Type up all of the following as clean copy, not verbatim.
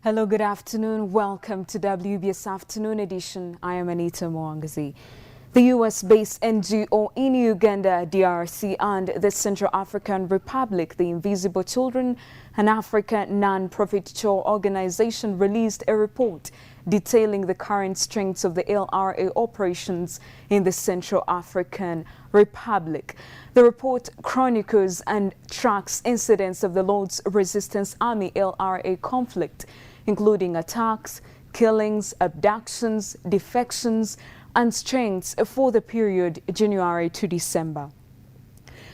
Hello, good afternoon. Welcome to WBS Afternoon Edition. I am Anita Mwangazi. The US-based NGO in Uganda, DRC, and the Central African Republic, the Invisible Children, an African non-profit charitable organization, released a report detailing the current strengths of the LRA operations in the Central African Republic. The report chronicles and tracks incidents of the Lord's Resistance Army LRA conflict, including attacks, killings, abductions, defections, and strengths for the period January to December.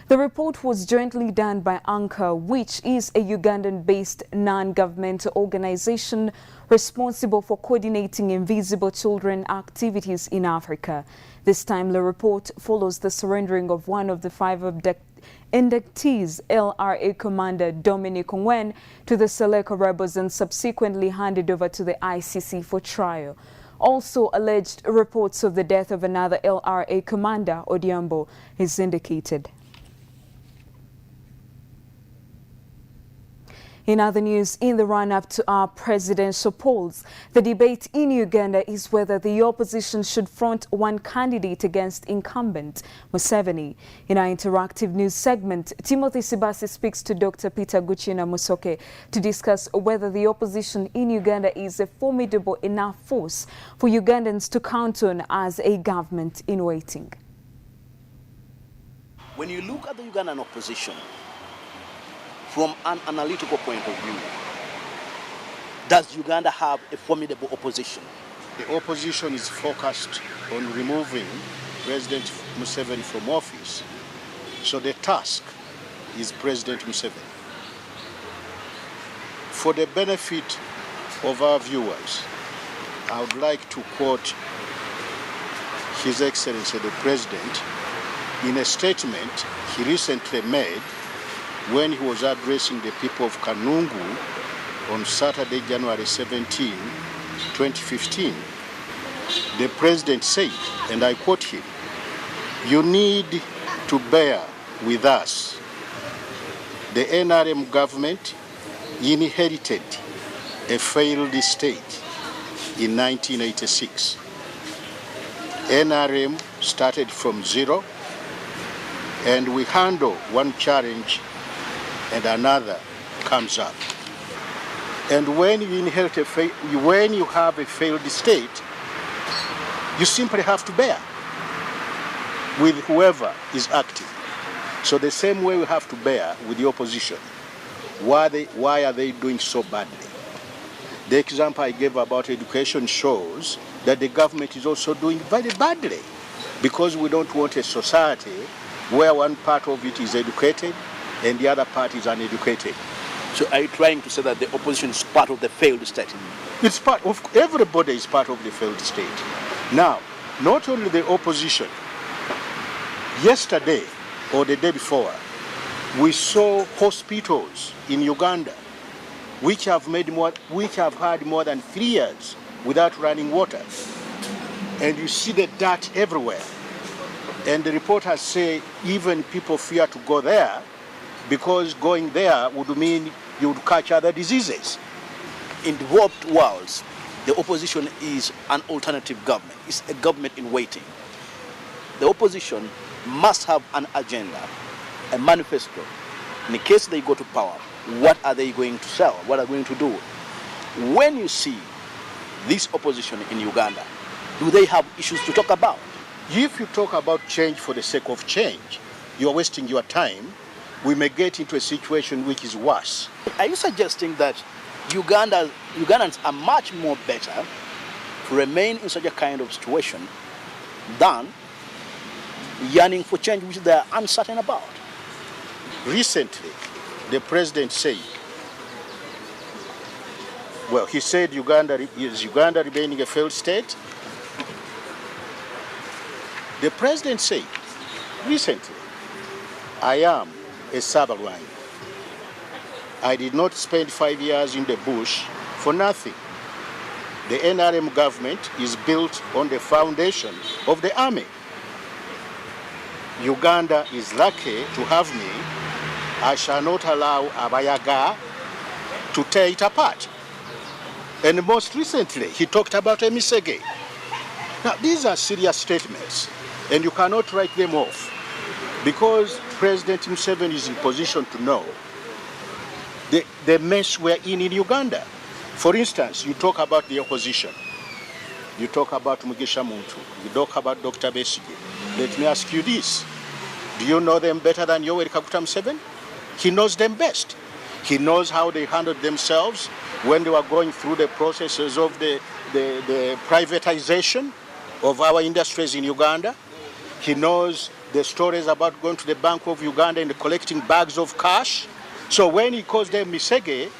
The report was jointly done by Anchor, which is a Ugandan-based non-governmental organization responsible for coordinating Invisible Children activities in Africa. This timely report follows the surrendering of one of the 5 inductees, LRA Commander Dominic Ongwen, to the Seleka rebels and subsequently handed over to the ICC for trial. Also, alleged reports of the death of another LRA commander, Odiambo, is indicated. In other news, in the run-up to our presidential polls, the debate in Uganda is whether the opposition should front one candidate against incumbent Museveni. In our interactive news segment, Timothy Sibasi speaks to Dr. Peter Guchina Musoke to discuss whether the opposition in Uganda is a formidable enough force for Ugandans to count on as a government in waiting. When you look at the Ugandan opposition, from an analytical point of view, does Uganda have a formidable opposition? The opposition is focused on removing President Museveni from office. So the task is President Museveni. For the benefit of our viewers, I would like to quote His Excellency the President in a statement he recently made when he was addressing the people of Kanungu on Saturday, January 17, 2015. The President said, and I quote him, "You need to bear with us. The NRM government inherited a failed state in 1986. NRM started from zero, and we handle one challenge and another comes up. And when you inherit when you have a failed state, you simply have to bear with whoever is active. So the same way we have to bear with the opposition. Why are they doing so badly? The example I gave about education shows that the government is also doing very badly, because we don't want a society where one part of it is educated and the other part is uneducated. So are you trying to say that the opposition is part of the failed state? It's part of, everybody is part of the failed state. Now, not only the opposition, yesterday or the day before, we saw hospitals in Uganda which have had more than 3 years without running water. And you see the dirt everywhere. And the reporters say even people fear to go there, because going there would mean you would catch other diseases. In developed worlds, the opposition is an alternative government. It's a government in waiting. The opposition must have an agenda, a manifesto. In the case they go to power, what are they going to sell? What are they going to do? When you see this opposition in Uganda, do they have issues to talk about? If you talk about change for the sake of change, you're wasting your time. We may get into a situation which is worse. Are you suggesting that Ugandans are much more better to remain in such a kind of situation than yearning for change which they are uncertain about? Recently, the president said, well, he said is Uganda remaining a failed state? The president said recently, I am a Sabarwanyi. I did not spend 5 years in the bush for nothing. The NRM government is built on the foundation of the army. Uganda is lucky to have me. I shall not allow Abayaga to tear it apart. And most recently, he talked about Emisege. Now, these are serious statements, and you cannot write them off, because President Museveni is in position to know the mess we're in Uganda. For instance, you talk about the opposition. You talk about Mugisha Muntu. You talk about Dr. Besigye. Let me ask you this. Do you know them better than Yoweri Kaguta Museveni? He knows them best. He knows how they handled themselves when they were going through the processes of the privatization of our industries in Uganda. He knows the stories about going to the Bank of Uganda and collecting bags of cash. So when he calls them Misege,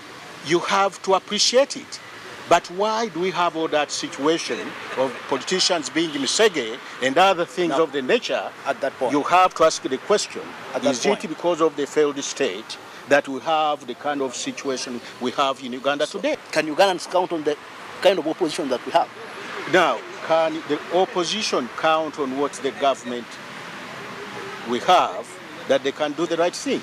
you have to appreciate it. But why do we have all that situation of politicians being Misege and other things of the nature? At that point, you have to ask the question, is it because of the failed state that we have the kind of situation we have in Uganda today? Can Ugandans count on the kind of opposition that we have? Now, can the opposition count on what the government we have, that they can do the right thing?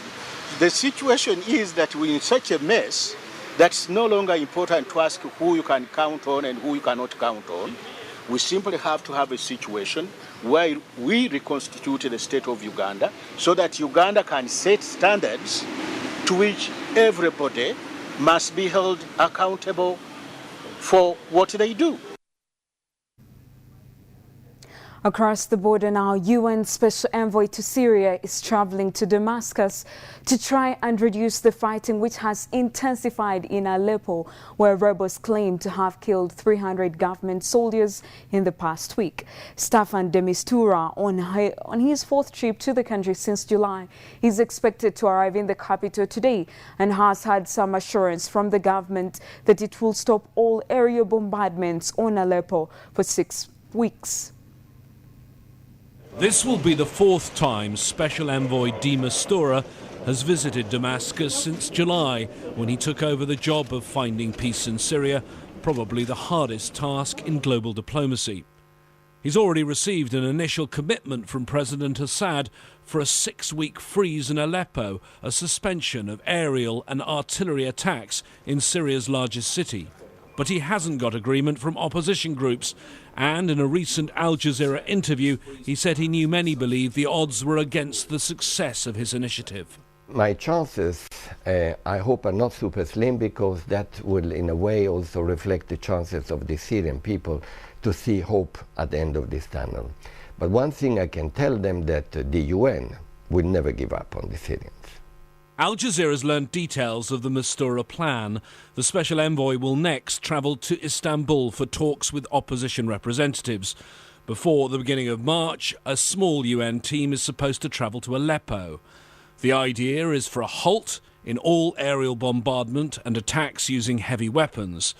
The situation is that we're in such a mess that it's no longer important to ask who you can count on and who you cannot count on. We simply have to have a situation where we reconstitute the state of Uganda so that Uganda can set standards to which everybody must be held accountable for what they do. Across the border now, UN Special Envoy to Syria is traveling to Damascus to try and reduce the fighting which has intensified in Aleppo, where rebels claim to have killed 300 government soldiers in the past week. Staffan de Mistura, on his fourth trip to the country since July, is expected to arrive in the capital today and has had some assurance from the government that it will stop all aerial bombardments on Aleppo for 6 weeks. This will be the fourth time Special Envoy de Mistura has visited Damascus since July, when he took over the job of finding peace in Syria, probably the hardest task in global diplomacy. He's already received an initial commitment from President Assad for a 6-week freeze in Aleppo, a suspension of aerial and artillery attacks in Syria's largest city. But he hasn't got agreement from opposition groups, and in a recent Al Jazeera interview, he said he knew many believed the odds were against the success of his initiative. My chances, I hope, are not super slim, because that will in a way also reflect the chances of the Syrian people to see hope at the end of this tunnel. But one thing I can tell them, that the UN will never give up on the Syrians. Al Jazeera's learned details of the Mistura plan. The Special Envoy will next travel to Istanbul for talks with opposition representatives. Before the beginning of March, a small UN team is supposed to travel to Aleppo. The idea is for a halt in all aerial bombardment and attacks using heavy weapons.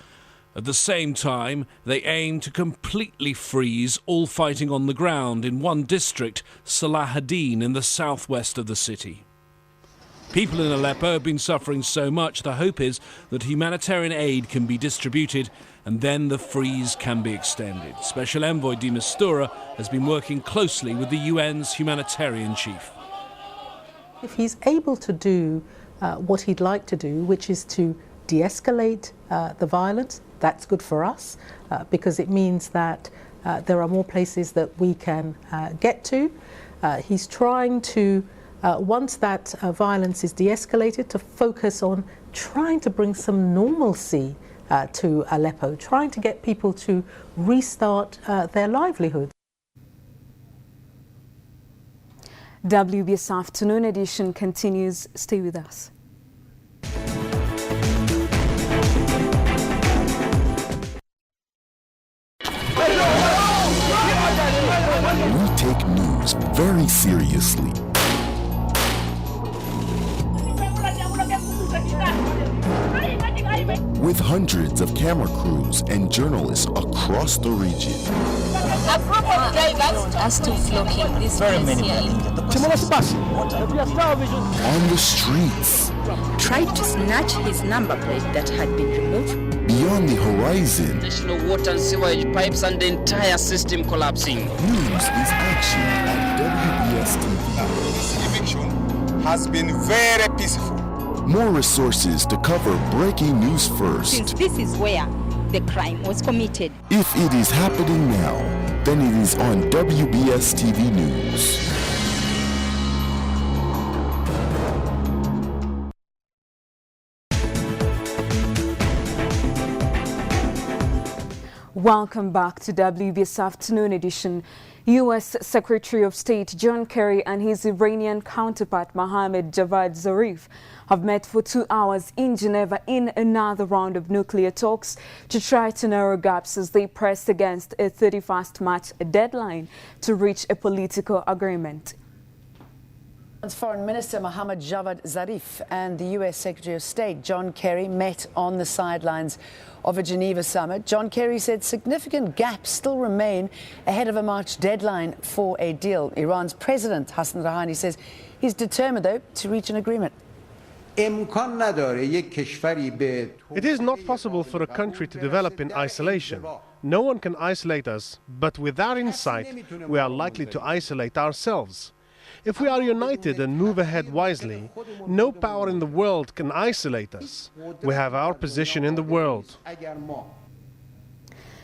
At the same time, they aim to completely freeze all fighting on the ground in one district, Salahuddin, in the southwest of the city. People in Aleppo have been suffering so much, the hope is that humanitarian aid can be distributed and then the freeze can be extended. Special Envoy de Mistura has been working closely with the UN's humanitarian chief. If he's able to do what he'd like to do, which is to de-escalate the violence, that's good for us, because it means that there are more places that we can get to. He's trying to, once that violence is de-escalated, to focus on trying to bring some normalcy to Aleppo, trying to get people to restart their livelihoods. WBS Afternoon Edition continues. Stay with us. We take news very seriously. With hundreds of camera crews and journalists across the region. A group of drivers are still flocking this place here. On the streets. Tried to snatch his number plate that had been removed. Beyond the horizon. National water and sewage pipes and the entire system collapsing. News is action at WBS TV. This eviction has been very peaceful. More resources to cover breaking news first. Since this is where the crime was committed. If it is happening now, then it is on WBS TV News. Welcome back to WBS Afternoon Edition. U.S. Secretary of State John Kerry and his Iranian counterpart Mohammad Javad Zarif have met for 2 hours in Geneva in another round of nuclear talks to try to narrow gaps as they press against a 31st March deadline to reach a political agreement. Foreign Minister Mohammad Javad Zarif and the U.S. Secretary of State John Kerry met on the sidelines of a Geneva summit. John Kerry said significant gaps still remain ahead of a March deadline for a deal. Iran's President Hassan Rouhani says he's determined, though, to reach an agreement. It is not possible for a country to develop in isolation. No one can isolate us, but with that insight, we are likely to isolate ourselves. If we are united and move ahead wisely, no power in the world can isolate us. We have our position in the world.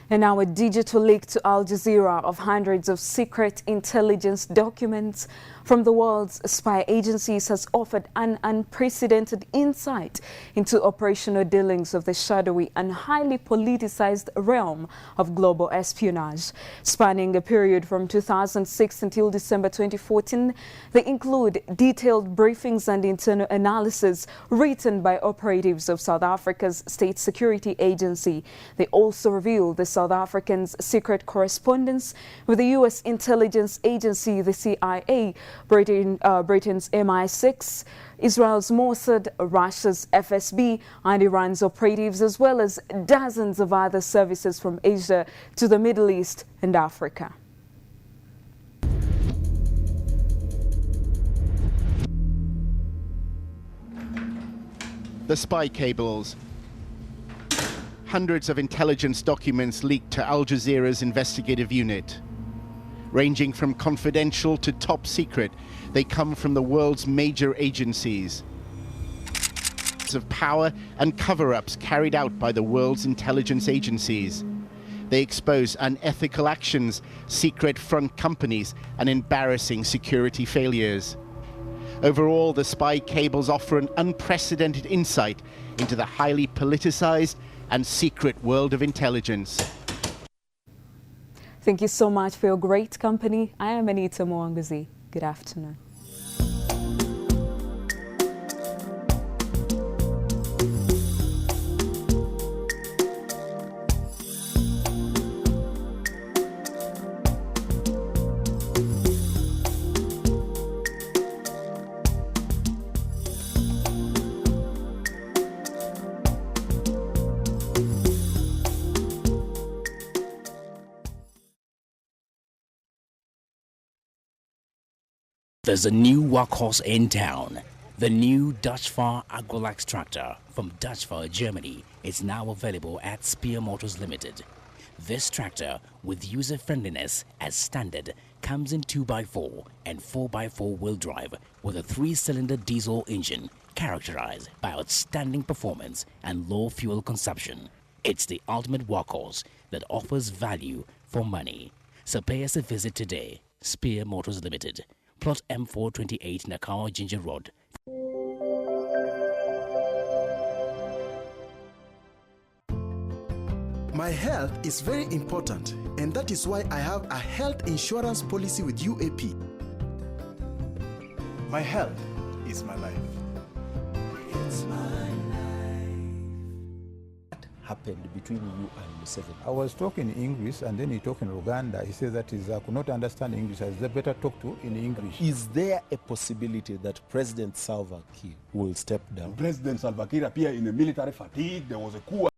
And now a digital leak to Al Jazeera of hundreds of secret intelligence documents from the world's spy agencies has offered an unprecedented insight into operational dealings of the shadowy and highly politicized realm of global espionage. Spanning a period from 2006 until December 2014, they include detailed briefings and internal analysis written by operatives of South Africa's State Security Agency. They also reveal the South Africans' secret correspondence with the U.S. intelligence agency, the CIA, Britain's MI6, Israel's Mossad, Russia's FSB, and Iran's operatives, as well as dozens of other services from Asia to the Middle East and Africa. The spy cables. Hundreds of intelligence documents leaked to Al Jazeera's investigative unit. Ranging from confidential to top secret, they come from the world's major agencies. Of power and cover-ups carried out by the world's intelligence agencies. They expose unethical actions, secret front companies, and embarrassing security failures. Overall, the spy cables offer an unprecedented insight into the highly politicized and secret world of intelligence. Thank you so much for your great company. I am Anita Mwangazi. Good afternoon. There's a new workhorse in town. The new Dutchfar Agrolax tractor from Dutchfar, Germany is now available at Spear Motors Limited. This tractor, with user-friendliness as standard, comes in 2x4 and 4x4 wheel drive with a 3-cylinder diesel engine characterized by outstanding performance and low fuel consumption. It's the ultimate workhorse that offers value for money. So pay us a visit today. Spear Motors Limited. Plot M428 Nakawa Ginger Road. My health is very important, and that is why I have a health insurance policy with UAP. My health is my life. It's my happened between you and Museveni? I was talking English and then he talked in Uganda. He says that I could not understand English. I said, better talk to in English. Is there a possibility that President Salva Kiir will step down? President Salva Kiir appeared in a military fatigue. There was a coup.